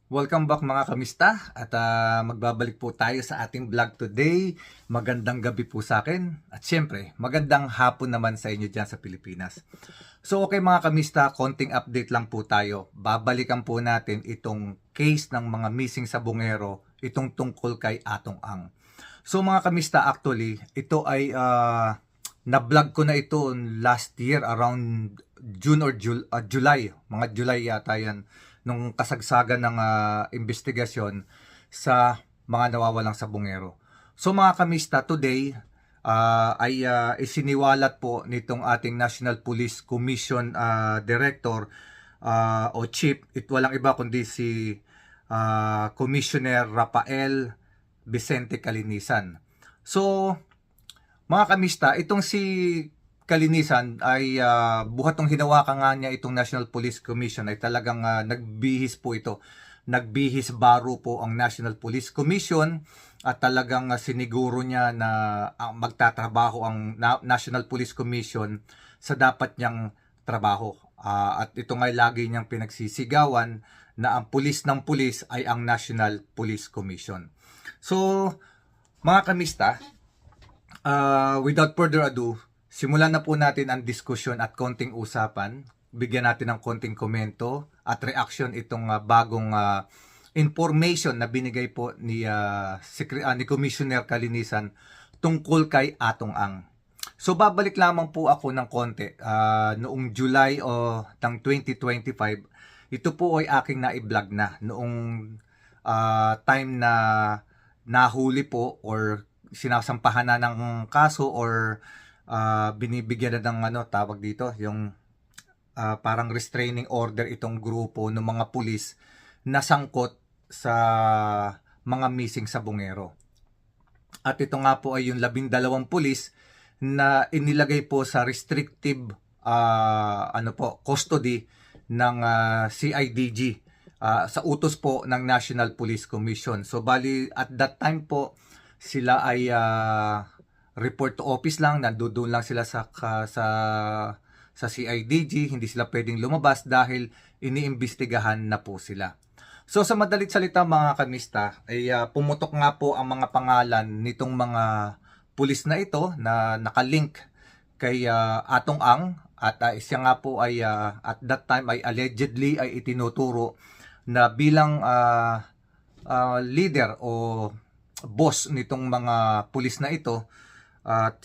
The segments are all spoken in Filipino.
Welcome back mga kamista at magbabalik po tayo sa ating vlog today. Magandang gabi po sa akin at syempre magandang hapon naman sa inyo dyan sa Pilipinas. So okay mga kamista, konting update lang po tayo. Babalikan po natin itong case ng mga missing sa Bungero, itong tungkol kay Atong Ang. So mga kamista, actually ito ay na-vlog ko na ito last year around June or July, mga July yata yan, nung kasagsagan ng investigasyon sa mga nawawalang sa Bungero. So mga kamista, today ay isiniwalat po nitong ating National Police Commission Director o Chief, walang iba kundi si Commissioner Rafael Vicente Calinisan. So mga kamista, itong si Kalinisan ay buhat ng hinawakan nga niya itong National Police Commission ay talagang nagbihis po ito. Nagbihis baro po ang National Police Commission at talagang siniguro niya na magtatrabaho ang National Police Commission sa dapat niyang trabaho. At ito nga lagi niyang pinagsisigawan na ang pulis ng pulis ay ang National Police Commission. So, mga kamista, without further ado, simulan na po natin ang diskusyon at konting usapan. Bigyan natin ng konting komento at reaction itong bagong information na binigay po ni Commissioner Calinisan tungkol kay Atong Ang. So babalik lamang po ako ng konti. Noong July ng 2025, ito po ay aking na-vlog na noong time na nahuli po or sinasampahan na ng kaso or binibigyan na ng tawag dito, yung parang restraining order itong grupo ng mga pulis na sangkot sa mga missing sa Bungero. At ito nga po ay yung 12 pulis na inilagay po sa restrictive custody ng CIDG sa utos po ng National Police Commission. So bali at that time po sila ay report to office lang, nandoon lang sila sa CIDG, hindi sila pwedeng lumabas dahil iniimbestigahan na po sila. So sa madalit salita mga kamista, ay pumutok nga po ang mga pangalan nitong mga pulis na ito na nakalink kay Atong Ang at siya nga po ay at that time ay allegedly ay itinuturo na bilang leader o boss nitong mga pulis na ito at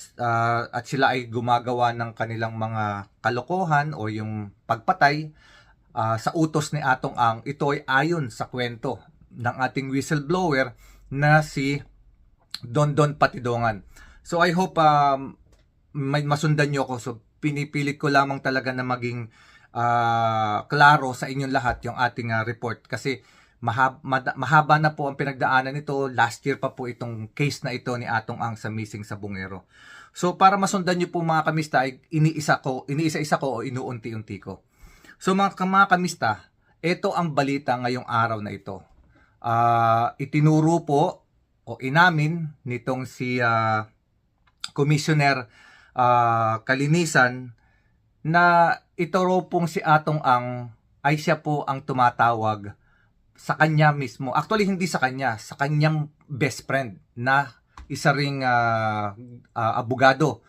sila ay gumagawa ng kanilang mga kalokohan o yung pagpatay sa utos ni Atong Ang. Ito ay ayon sa kwento ng ating whistleblower na si Dondon Patidongan. So I hope may masundan nyo ako. So pinipilit ko lamang talaga na maging klaro sa inyong lahat yung ating report kasi mahaba na po ang pinagdaanan nito. Last year pa po itong case na ito ni Atong Ang sa missing sa Bungero. So para masundan nyo po mga kamista, ay iniisa-isa ko o inuunti-unti ko. So mga kamista, ito ang balita ngayong araw na ito. Itinuro po o inamin nitong si Commissioner Calinisan na ito raw pong si Atong Ang ay siya po ang tumatawag sa kanya mismo. Actually, hindi sa kanya, sa kanyang best friend na isa ring abogado.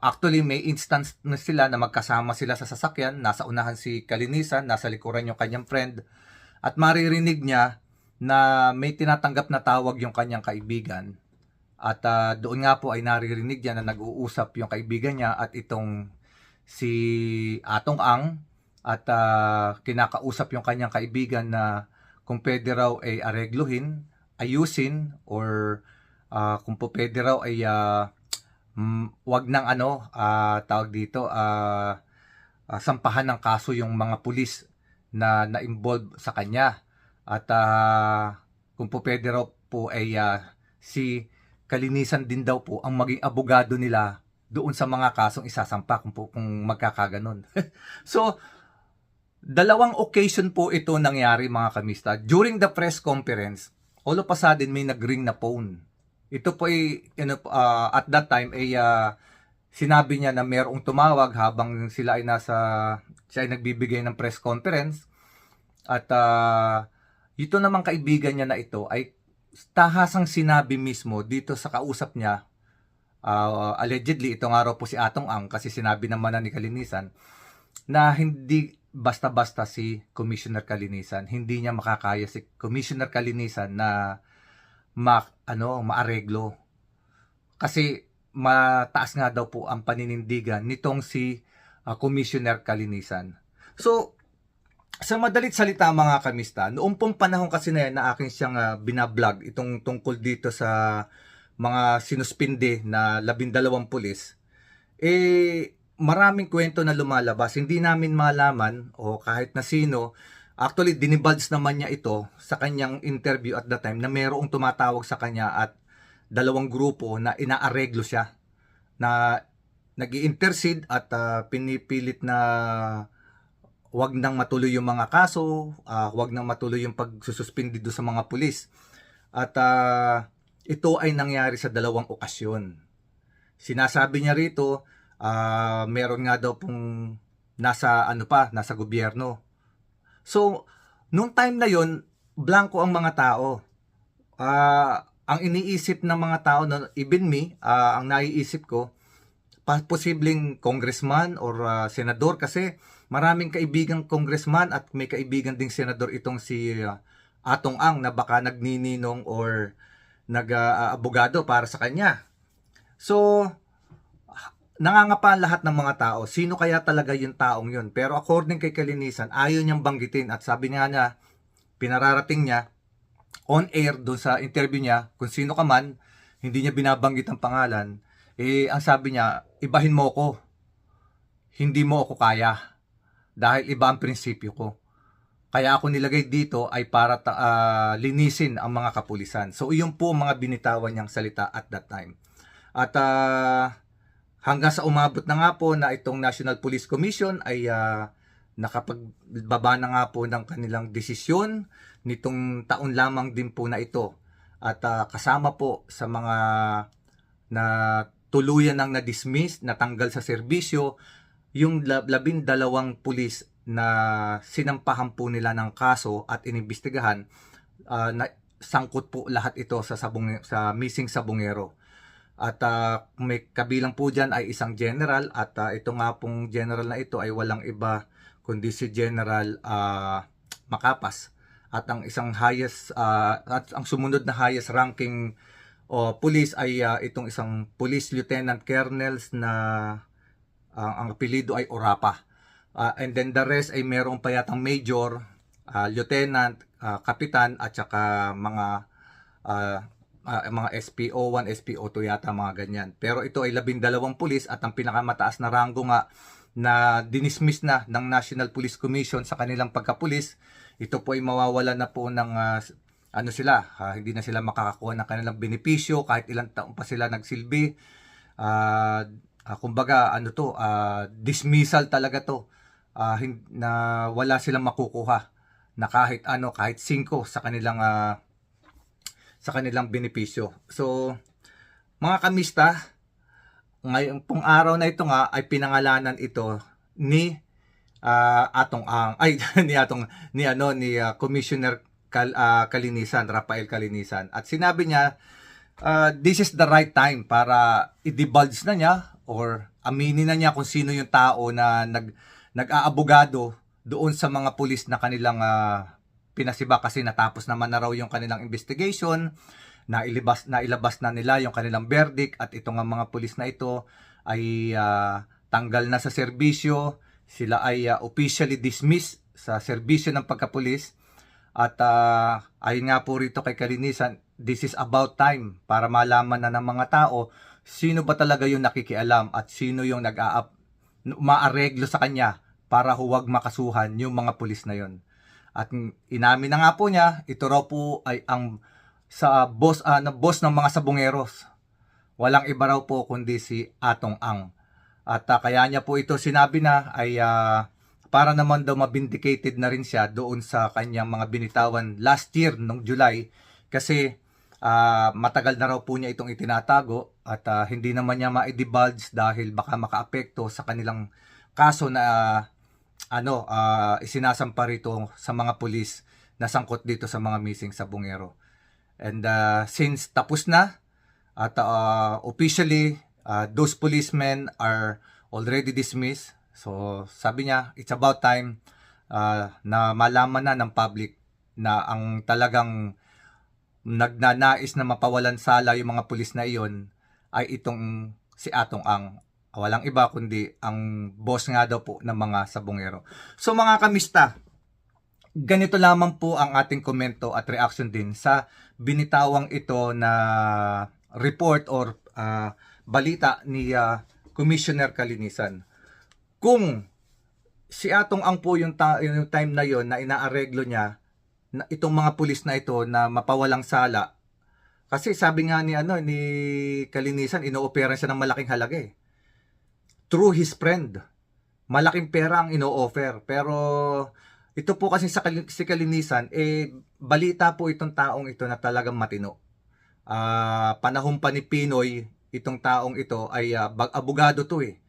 Actually, may instance na sila na magkasama sila sa sasakyan. Nasa unahan si Calinisan, nasa likuran yung kanyang friend. At maririnig niya na may tinatanggap na tawag yung kanyang kaibigan. At doon nga po ay naririnig niya na nag-uusap yung kaibigan niya at itong si Atong Ang. At kinakausap yung kanyang kaibigan na kung pwede raw ay aregluhin, ayusin, or kung pwede raw ay wag nang tawag dito, sampahan ng kaso yung mga pulis na na-involve sa kanya. At kung pwede raw po ay si Calinisan din daw po ang maging abogado nila doon sa mga kasong isasampa kung magkakaganon. So, dalawang occasion po ito nangyari mga kamista. During the press conference, all of a sudden may nag-ring na phone. Ito po ay at that time ay sinabi niya na mayroong tumawag habang siya ay nagbibigay ng press conference at ito namang kaibigan niya na ito ay tahasang sinabi mismo dito sa kausap niya, allegedly, ito nga raw po si Atong Ang, kasi sinabi naman na ni Kalinisan na hindi basta-basta si Commissioner Kalinisan, hindi niya makakaya si Commissioner Kalinisan na maareglo. Kasi mataas nga daw po ang paninindigan nitong si Commissioner Kalinisan. So, sa madalit salita mga kamista, noong pong panahon kasi na yan na akin siyang binablog itong tungkol dito sa mga sinuspinde na 12 pulis, maraming kwento na lumalabas. Hindi namin malaman o kahit na sino. Actually, dinibulge naman niya ito sa kanyang interview at the time na mayroong tumatawag sa kanya at dalawang grupo na inaareglo siya, na nag-i-intercede at pinipilit na wag nang matuloy yung mga kaso, wag nang matuloy yung pagsususpindi do sa mga pulis. At ito ay nangyari sa dalawang okasyon. Sinasabi niya rito, meron nga daw pong nasa gobyerno. So, nung time na yon, blanco ang mga tao. Ang iniisip ng mga tao, even me, ang naiisip ko, posibleng congressman or senador, kasi maraming kaibigang congressman at may kaibigan ding senador itong si Atong Ang na baka nagnininong or nag-abogado para sa kanya. So, nangangapa lahat ng mga tao, sino kaya talaga yung taong yun? Pero according kay Kalinisan, ayaw niyang banggitin at sabi niya pinararating niya on air doon sa interview niya, kung sino ka man, hindi niya binabanggit ang pangalan. Ang sabi niya, ibahin mo ko, hindi mo ako kaya, dahil iba ang prinsipyo ko. Kaya ako nilagay dito ay para linisin ang mga kapulisan. So, iyon po mga binitawan niyang salita at that time. At hanggang sa umabot na nga po na itong National Police Commission ay nakapagbaba na nga po ng kanilang desisyon nitong taon lamang din po na ito. At kasama po sa mga na tuluyan ng na-dismiss, natanggal sa serbisyo, yung 12 pulis na sinampahan po nila ng kaso at inimbestigahan, na sangkot po lahat ito sa missing sabungero. At may kabilang po dyan ay isang general, at ito nga pong general na ito ay walang iba kundi si General Macapas. At ang isang highest at ang sumunod na highest ranking police ay itong isang police lieutenant colonels na ang apelyido ay Orapa. And then the rest ay merong pa yatang major, lieutenant, kapitan at saka mga SPO1, SPO2 yata, mga ganyan. Pero ito ay 12 pulis at ang pinakamataas na ranggo nga na dinismiss na ng National Police Commission sa kanilang pagkapulis, ito po ay mawawala na po ng hindi na sila makakakuha ng kanilang benepisyo kahit ilang taon pa sila nagsilbi. Kumbaga dismissal talaga to, na wala silang makukuha na kahit 5 sa kanilang benepisyo. So, mga kamista, ngayong pong araw na ito nga ay pinangalanan ito ni Atong Ang, ni Commissioner Kalinisan, Rafael Kalinisan. At sinabi niya, this is the right time para i-divulge na niya or aminin na niya kung sino yung tao na nag-aabogado doon sa mga pulis na kanilang pinasiba, kasi natapos naman na raw yung kanilang investigation, nailabas na nila yung kanilang verdict, at itong mga pulis na ito ay tanggal na sa serbisyo, sila ay officially dismissed sa serbisyo ng pagkapulis. At ayun nga po rito kay Kalinisan, this is about time para malaman na ng mga tao sino ba talaga yung nakikialam at sino yung maareglo sa kanya para huwag makasuhan yung mga pulis na yon. At inamin na nga po niya, ito raw po ay ang boss ng mga sabungeros. Walang iba raw po kundi si Atong Ang. At kaya niya po ito sinabi na ay para naman daw ma-vindicated na rin siya doon sa kanyang mga binitawan last year nung July, kasi matagal na raw po niya itong itinatago at hindi naman niya ma-divulge dahil baka makaapekto sa kanilang kaso na isinasampa rito sa mga pulis nasangkot dito sa mga missing sa Bungero. And since tapos na at officially those policemen are already dismissed. So sabi niya, it's about time na malaman na ng public na ang talagang nagnanais na mapawalan sala yung mga pulis na iyon ay itong si Atong Ang. Walang iba kundi ang boss nga daw po ng mga sabongero. So mga kamista, ganito lamang po ang ating komento at reaction din sa binitawang ito na report or balita ni Commissioner Kalinisan. Kung si Atong Ang po yung time na yon na inaareglo niya na itong mga pulis na ito na mapawalang sala, kasi sabi nga ni Kalinisan, inoopera siya ng malaking halaga eh. Through his friend, malaking pera ang ino-offer. Pero ito po kasi si Kalinisan, balita po itong taong ito na talagang matino. Panahon pa ni Pinoy, itong taong ito ay abogado to eh.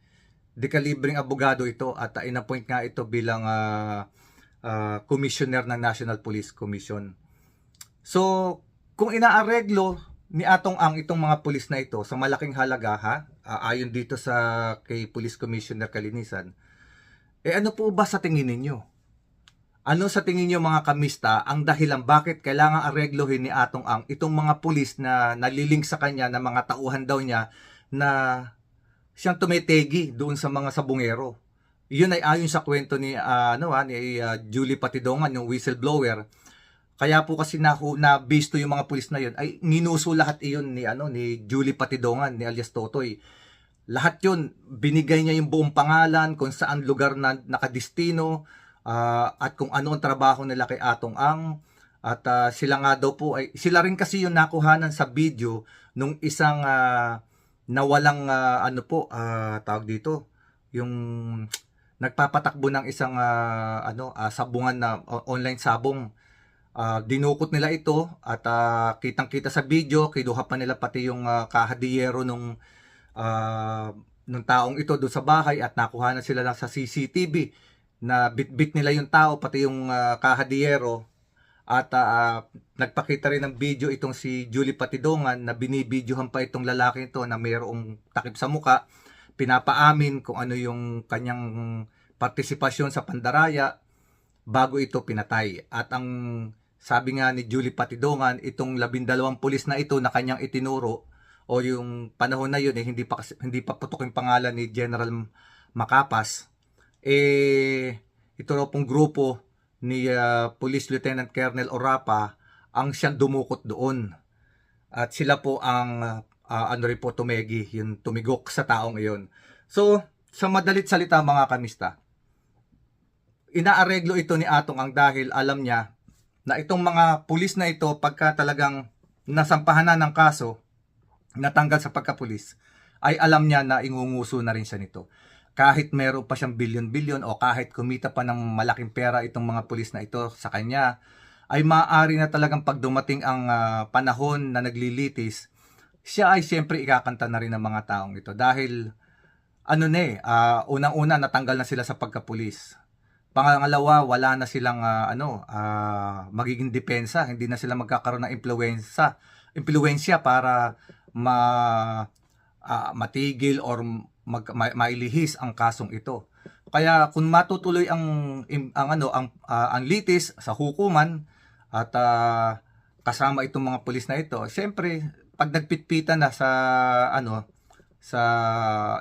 Dekalibreng abogado ito at inappoint nga ito bilang commissioner ng National Police Commission. So, kung inaareglo ni Atong Ang itong mga pulis na ito sa malaking halaga ayon dito sa kay Police Commissioner Kalinisan, ano po ba sa tingin ninyo? Ano sa tingin niyo mga kamista ang dahilan bakit kailangan areglohin ni Atong Ang itong mga pulis na nalilink sa kanya na mga tauhan daw niya na siyang tumetegi doon sa mga sabungero? Yun ay ayon sa kwento ni Julie Patidongan, yung whistleblower. Kaya po kasi nabisto yung mga pulis na yun ay nginuso lahat iyon ni Julie Patidongan, ni alias Totoy. Lahat yun, binigay niya yung buong pangalan, kung saan lugar na nakadistino, at kung ano ang trabaho nila kay Atong Ang. At sila nga daw po ay sila rin kasi yung nakuhanan sa video nung isang nawalang tawag dito, yung nagpapatakbo ng isang sabungan na online sabong. Dinukot nila ito at kitang-kita sa video, kinuha pa nila pati yung kahadiyero nung taong ito doon sa bahay at nakuha na sila lang sa CCTV na bitbit nila yung tao pati yung kahadiyero at nagpakita rin ng video itong si Julie Patidongan na binibidyohan pa itong lalaki ito na mayroong takip sa muka, pinapaamin kung ano yung kanyang partisipasyon sa pandaraya bago ito pinatay. At ang sabi nga ni Julie Patidongan, itong 12 pulis na ito na kanyang itinuro o yung panahon na yun hindi pa putok yung pangalan ni General Macapas, ito raw pong grupo ni Police Lieutenant Colonel Orapa ang siyang dumukot doon. At sila po ang tumegi, yung tumigok sa taong iyon. So, sa madalit salita mga kamista, inaareglo ito ni Atong Ang dahil alam niya na itong mga pulis na ito pagka talagang nasampahan na ng kaso, natanggal sa pagkapulis, ay alam niya na ingunguso na rin siya nito. Kahit meron pa siyang bilyon-bilyon o kahit kumita pa ng malaking pera itong mga pulis na ito sa kanya, ay maaari na talagang pag dumating ang panahon na naglilitis, siya ay siyempre ikakanta na rin ng mga taong ito. Dahil unang-una natanggal na sila sa pagkapulis. Pangalawa, wala na silang magiging depensa, hindi na sila magkakaroon ng impluwensya para matigil or mailihis ang kasong ito. Kaya kung matutuloy ang litis sa hukuman at kasama itong mga pulis na ito, siyempre pag nagpitpitan na sa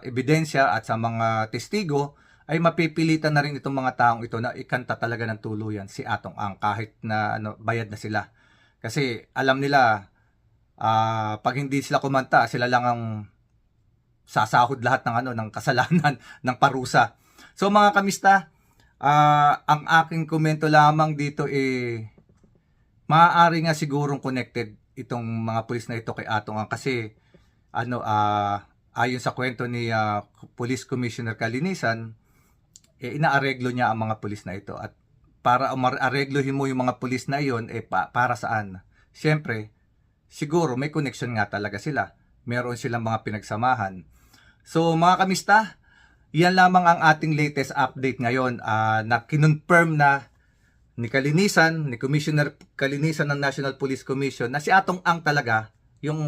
ebidensya at sa mga testigo, ay mapipilitan na rin itong mga taong ito na ikanta talaga ng tuluyan si Atong Ang kahit na bayad na sila. Kasi alam nila pag hindi sila kumanta, sila lang ang sasahod lahat ng kasalanan ng parusa. So mga kamista, ang aking komento lamang dito maaari nga sigurong connected itong mga pulis na ito kay Atong Ang kasi ayon sa kwento ni Police Commissioner Kalinisan, inaareglo niya ang mga pulis na ito. At para areglohin mo yung mga pulis na iyon, para saan? Siyempre, siguro may connection nga talaga sila. Meron silang mga pinagsamahan. So mga kamista, yan lamang ang ating latest update ngayon na kinonfirm na ni Kalinisan, ni Commissioner Kalinisan ng National Police Commission na si Atong Ang talaga yung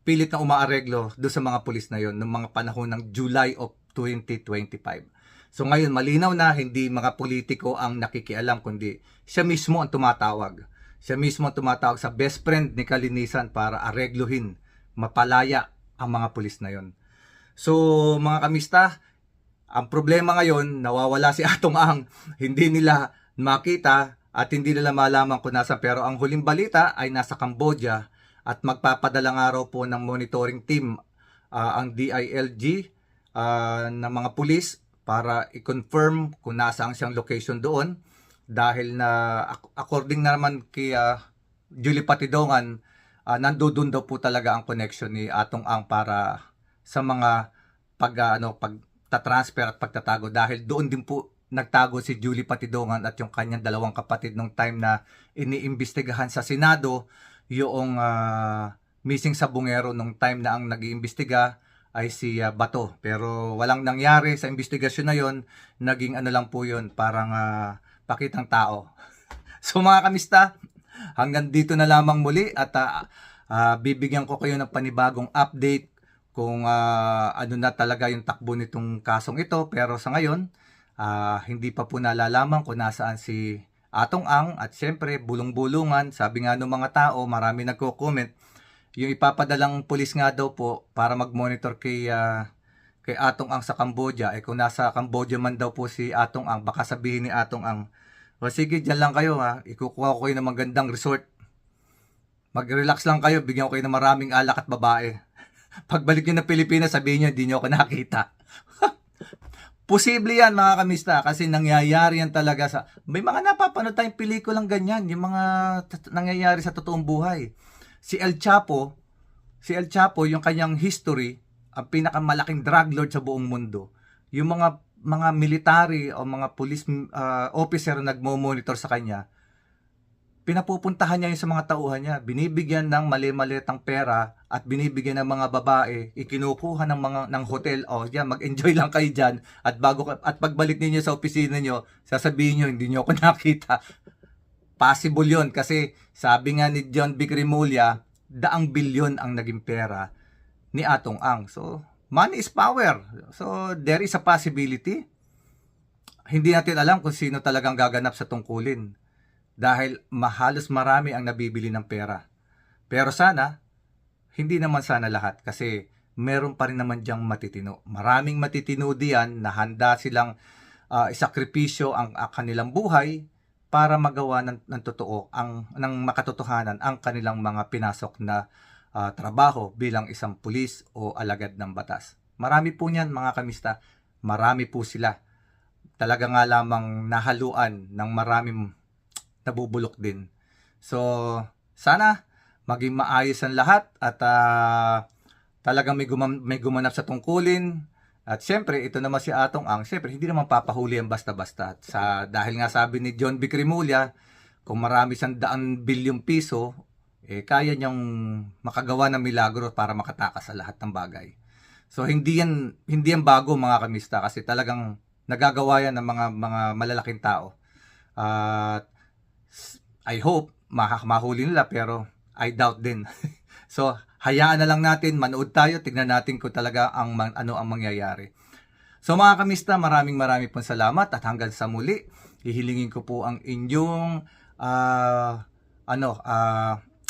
pilit na umaareglo doon sa mga pulis na yon noong mga panahon ng July of 2025. So ngayon malinaw na hindi mga politiko ang nakikialam kundi siya mismo ang tumatawag. Siya mismo ang tumatawag sa best friend ni Kalinisan para aregluhin, mapalaya ang mga pulis na yon. So mga kamista, ang problema ngayon, nawawala si Atong Ang, hindi nila makita at hindi nila malaman kung nasa, pero ang huling balita ay nasa Cambodia at magpapadalang araw po ng monitoring team ang DILG ng mga pulis para i-confirm kung nasaan siyang location doon dahil na according naman kay Julie Patidongan, nandoon daw po talaga ang connection ni Atong Ang para sa mga pagtatransfer at pagtatago dahil doon din po nagtago si Julie Patidongan at yung kanyang dalawang kapatid nung time na iniimbestigahan sa Senado yung missing sa bungero nung time na ang nag-iimbestiga ay si Bato. Pero walang nangyari sa investigasyon na yon, naging ano lang po yun, parang pakitang tao. So mga kamista, hanggang dito na lamang muli at bibigyan ko kayo ng panibagong update kung ano na talaga yung takbo nitong kasong ito. Pero sa ngayon, hindi pa po nalalaman kung nasaan si Atong Ang at syempre bulong-bulungan. Sabi nga ng mga tao, marami nagko-comment, yung ipapadalang pulis nga daw po para mag-monitor kay Atong Ang sa Cambodia. Kung nasa Cambodia man daw po si Atong Ang, baka sabihin ni Atong Ang, o sige, dyan lang kayo ikukuha ko kayo ng magandang resort. Mag-relax lang kayo, bigyan ko kayo ng maraming alak at babae. Pagbalik nyo ng Pilipinas, sabihin nyo, hindi nyo ako nakita. Posible yan mga kamista kasi nangyayari yan talaga sa... May mga napapanood tayong pelikulang ganyan, yung mga nangyayari sa totoong buhay. Si El Chapo, yung kanyang history, ang pinakamalaking drug lord sa buong mundo. Yung mga military o mga police officer na nagmo-monitor sa kanya, pinapupuntahan niya yung sa mga tauhan niya, binibigyan ng mali-malitang pera at binibigyan ng mga babae, ikinukuha ng hotel, diyan mag-enjoy lang kayo diyan at pagbalik niyo sa opisina niyo, sasabihin niyo hindi niyo ako nakita. Possible 'yon kasi sabi nga ni John B. Cremulya, 100 bilyon ang naging pera ni Atong Ang. So, money is power. So, there is a possibility. Hindi natin alam kung sino talagang gaganap sa tungkulin. Dahil halos marami ang nabibili ng pera. Pero sana, hindi naman sana lahat kasi meron pa rin naman diyang matitino. Maraming matitino diyan na handa silang isakripisyo ang kanilang buhay para magawa ng totoo, ng makatotohanan ang kanilang mga pinasok na trabaho bilang isang pulis o alagad ng batas. Marami po niyan mga kamista, marami po sila. Talaga nga lamang nahaluan ng maraming nabubulok din. So, sana maging maayos ang lahat at talagang may gumanap sa tungkulin. At syempre, ito naman si Atong Ang, syempre hindi naman papahuli ang basta-basta. Dahil nga sabi ni John B. Cremulya, kung marami siyang 100 bilyong piso, kaya niyang makagawa ng milagro para makatakas sa lahat ng bagay. So, hindi yan bago mga kamista kasi talagang nagagawa yan ng mga malalaking tao. I hope mahuli nila pero I doubt din. So, hayaan na lang natin, manood tayo, tignan natin kung talaga ano ang mangyayari. So mga kamista, maraming pong salamat at hanggang sa muli, hihilingin ko po ang inyong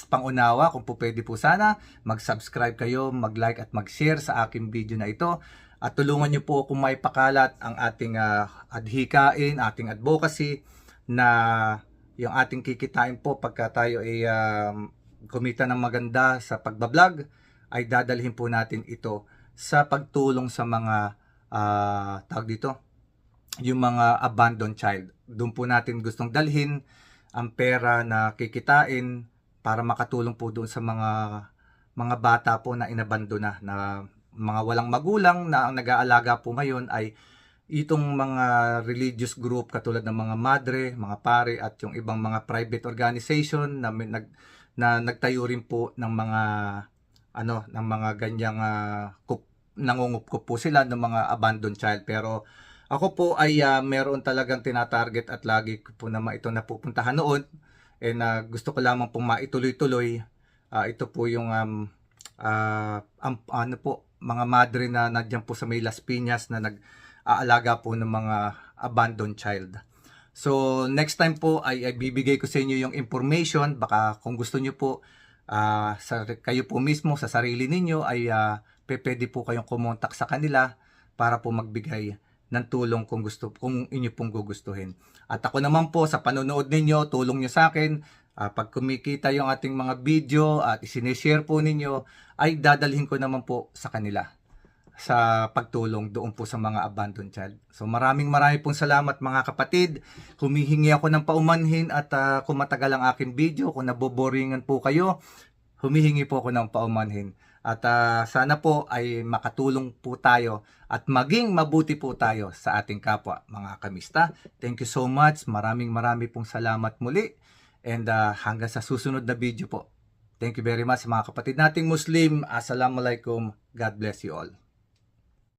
pangunawa kung po pwede po sana mag-subscribe kayo, mag-like at mag-share sa aking video na ito at tulungan niyo po kung maipakalat ang ating adhikain, ating advocacy na yung ating kikitain po pagka tayo ay kumita ng maganda sa pagbablog ay dadalhin po natin ito sa pagtulong sa mga tawag dito, yung mga abandoned child. Doon po natin gustong dalhin ang pera na kikitain para makatulong po doon sa mga bata po na inabandona, na mga walang magulang na ang nag-aalaga po ngayon ay itong mga religious group katulad ng mga madre, mga pare at yung ibang mga private organization na nagtayo rin po ng mga ganyang nangungupkup po sila ng mga abandoned child. Pero Ako po ay meron talagang tinatarget at lagi ko po naman ito napupuntahan noon. And gusto ko lamang pong maituloy-tuloy. Ito po yung ano po, mga madre na nandiyan po sa may Las Piñas na nag-aalaga po ng mga abandoned child. So next time po ay bibigay ko sa inyo yung information. Baka kung gusto nyo po, kayo po mismo sa sarili ninyo ay pwede po kayong kumontak sa kanila para po magbigay ng tulong kung inyo pong gugustuhin. At ako naman po sa panonood ninyo, tulong nyo sa akin. Pag kumikita yung ating mga video at isineshare po ninyo, ay dadalhin ko naman po sa kanila sa pagtulong doon po sa mga abandoned child. So maraming pong salamat mga kapatid. Humihingi ako ng paumanhin at kung matagal ang aking video, kung naboboringan po kayo, humihingi po ako ng paumanhin. At sana po ay makatulong po tayo at maging mabuti po tayo sa ating kapwa mga kamista. Thank you so much. Maraming pong salamat muli. And hanggang sa susunod na video po. Thank you very much mga kapatid nating Muslim. Assalamualaikum. God bless you all.